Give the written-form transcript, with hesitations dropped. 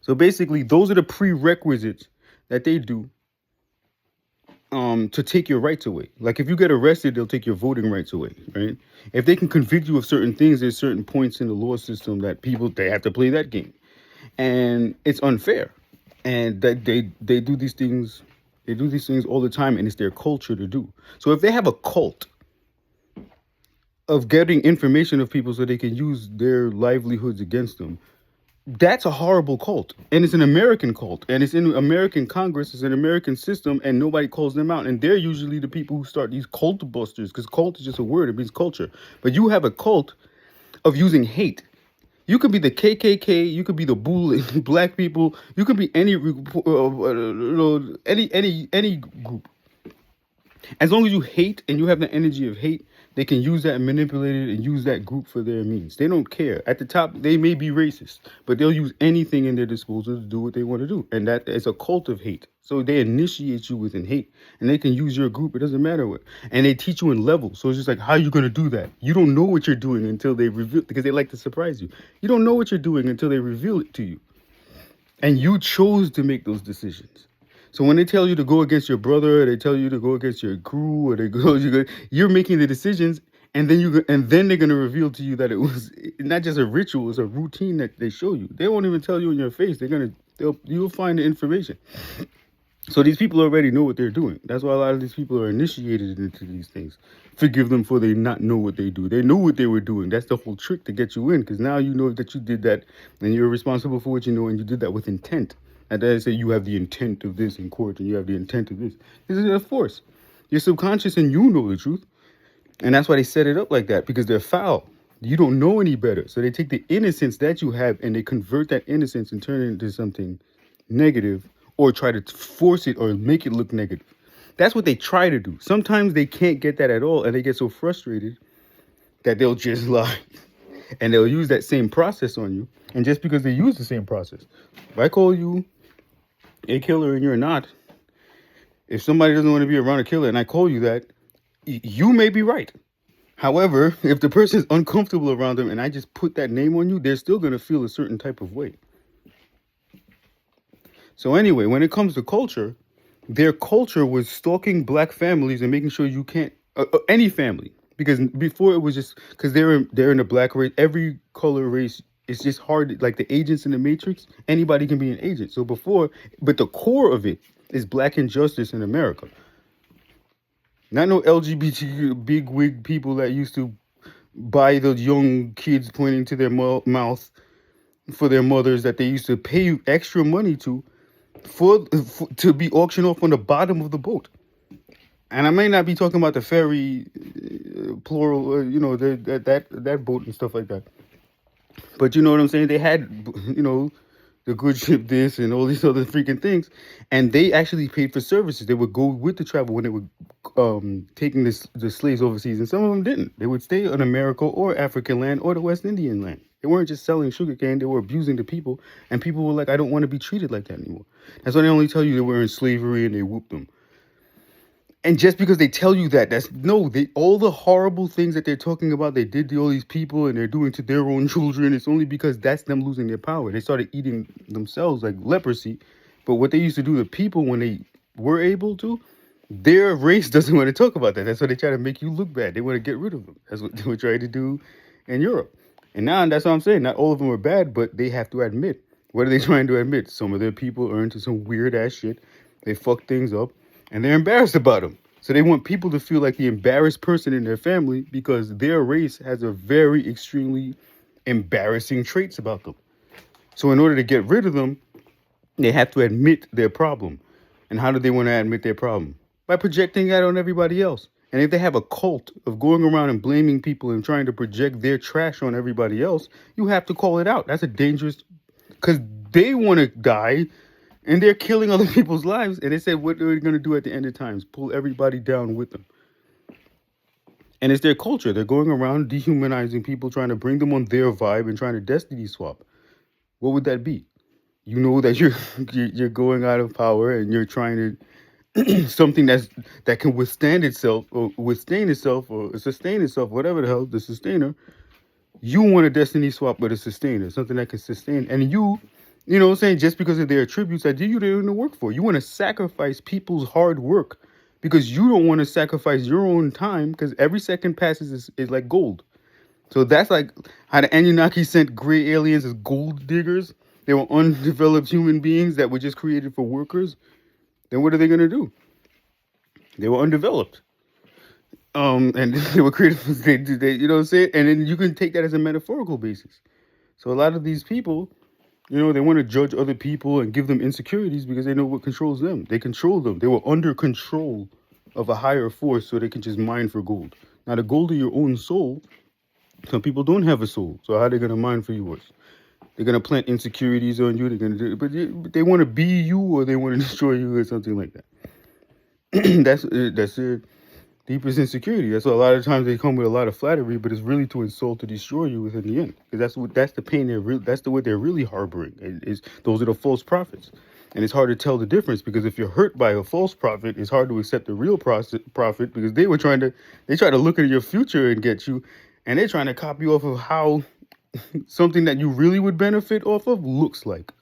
So basically, those are the prerequisites that they do to take your rights away. Like if you get arrested, they'll take your voting rights away, right? If they can convict you of certain things, there's certain points in the law system that people they have to play that game, and it's unfair. And that they do these things, they do these things all the time, and it's their culture to do. So if they have a cult of getting information of people so they can use their livelihoods against them, that's a horrible cult, and it's an American cult, and it's in American Congress, it's an American system, and nobody calls them out. And they're usually the people who start these cult busters, because cult is just a word, it means culture. But you have a cult of using hate. You could be the KKK, you could be the black people, you could be any group. As long as you hate and you have the energy of hate, they can use that and manipulate it and use that group for their means. They don't care. At the top, they may be racist, but they'll use anything in their disposal to do what they want to do. And that is a cult of hate. So they initiate you within hate, and they can use your group. It doesn't matter what. And they teach you in levels. So it's just like, how are you going to do that? You don't know what you're doing until they reveal, because they like to surprise you. You don't know what you're doing until they reveal it to you. And you chose to make those decisions. So when they tell you to go against your brother, they tell you to go against your crew, or you're making the decisions, and then they're gonna reveal to you that it was not just a ritual, it's a routine that they show you. They won't even tell you in your face. You'll find the information. So these people already know what they're doing. That's why a lot of these people are initiated into these things. Forgive them for they not know what they do. They know what they were doing. That's the whole trick to get you in, because now you know that you did that, and you're responsible for what you know, and you did that with intent. And then they say you have the intent of this in court, and you have the intent of this. This is a force. You're subconscious, and you know the truth. And that's why they set it up like that, because they're foul. You don't know any better. So they take the innocence that you have, and they convert that innocence and turn it into something negative, or try to force it or make it look negative. That's what they try to do. Sometimes they can't get that at all, and they get so frustrated that they'll just lie. And they'll use that same process on you. And just because they use the same process, if I call you a killer and you're not, if somebody doesn't want to be around a killer and I call you that, you may be right. However, if the person is uncomfortable around them and I just put that name on you, they're still going to feel a certain type of way. So anyway, when it comes to culture, their culture was stalking black families and making sure you can't, any family. Because before it was just, because they're in the black race, every color race, it's just hard, like the agents in the Matrix, anybody can be an agent. So before, but the core of it is black injustice in America. Not no LGBT big wig people that used to buy the young kids pointing to their mouth for their mothers that they used to pay extra money to be auctioned off on the bottom of the boat. And I may not be talking about the ferry, plural, that boat and stuff like that. But you know what I'm saying? They had, the good ship this and all these other freaking things. And they actually paid for services. They would go with the travel when they were taking the slaves overseas. And some of them didn't. They would stay in America or African land or the West Indian land. They weren't just selling sugarcane. They were abusing the people. And people were like, I don't want to be treated like that anymore. That's why they only tell you they were in slavery and they whooped them. And just because they tell you that, all the horrible things that they're talking about, they did to all these people and they're doing to their own children, it's only because that's them losing their power. They started eating themselves like leprosy. But what they used to do to people when they were able to, their race doesn't want to talk about that. That's why they try to make you look bad. They want to get rid of them. That's what they were trying to do in Europe. And now that's what I'm saying. Not all of them are bad, but they have to admit. What are they trying to admit? Some of their people are into some weird ass shit. They fuck things up. And they're embarrassed about them. So they want people to feel like the embarrassed person in their family because their race has a very extremely embarrassing traits about them. So in order to get rid of them, they have to admit their problem. And how do they want to admit their problem? By projecting that on everybody else. And if they have a cult of going around and blaming people and trying to project their trash on everybody else, you have to call it out. That's a dangerous, because they want to die. And they're killing other people's lives. And they said what they're going to do at the end of times. Pull everybody down with them. And it's their culture. They're going around dehumanizing people, trying to bring them on their vibe and trying to destiny swap. What would that be? You know that you're going out of power and you're trying to something that can withstand itself or sustain itself, whatever the hell, the sustainer. You want a destiny swap with a sustainer, something that can sustain. And you You know what I'm saying? Just because of their attributes that you didn't work for. You want to sacrifice people's hard work because you don't want to sacrifice your own time because every second passes is like gold. So that's like how the Anunnaki sent gray aliens as gold diggers. They were undeveloped human beings that were just created for workers. Then what are they gonna do? They were undeveloped. And they were created for you know what I'm saying? And then you can take that as a metaphorical basis. So a lot of these people, you know, they want to judge other people and give them insecurities because they know what controls them. They control them. They were under control of a higher force so they can just mine for gold. Now the gold of your own soul, some people don't have a soul. So how are they gonna mine for yours? They're gonna plant insecurities on you. They're gonna do, but they want to be you or they want to destroy you or something like that. That's their deepest insecurity. That's why a lot of times they come with a lot of flattery, but it's really to insult to destroy you within the end. Because that's the pain that's the what they're really harboring. Is those are the false prophets, and it's hard to tell the difference because if you're hurt by a false prophet, it's hard to accept the real prophet because they try to look at your future and get you, and they're trying to copy off of how something that you really would benefit off of looks like.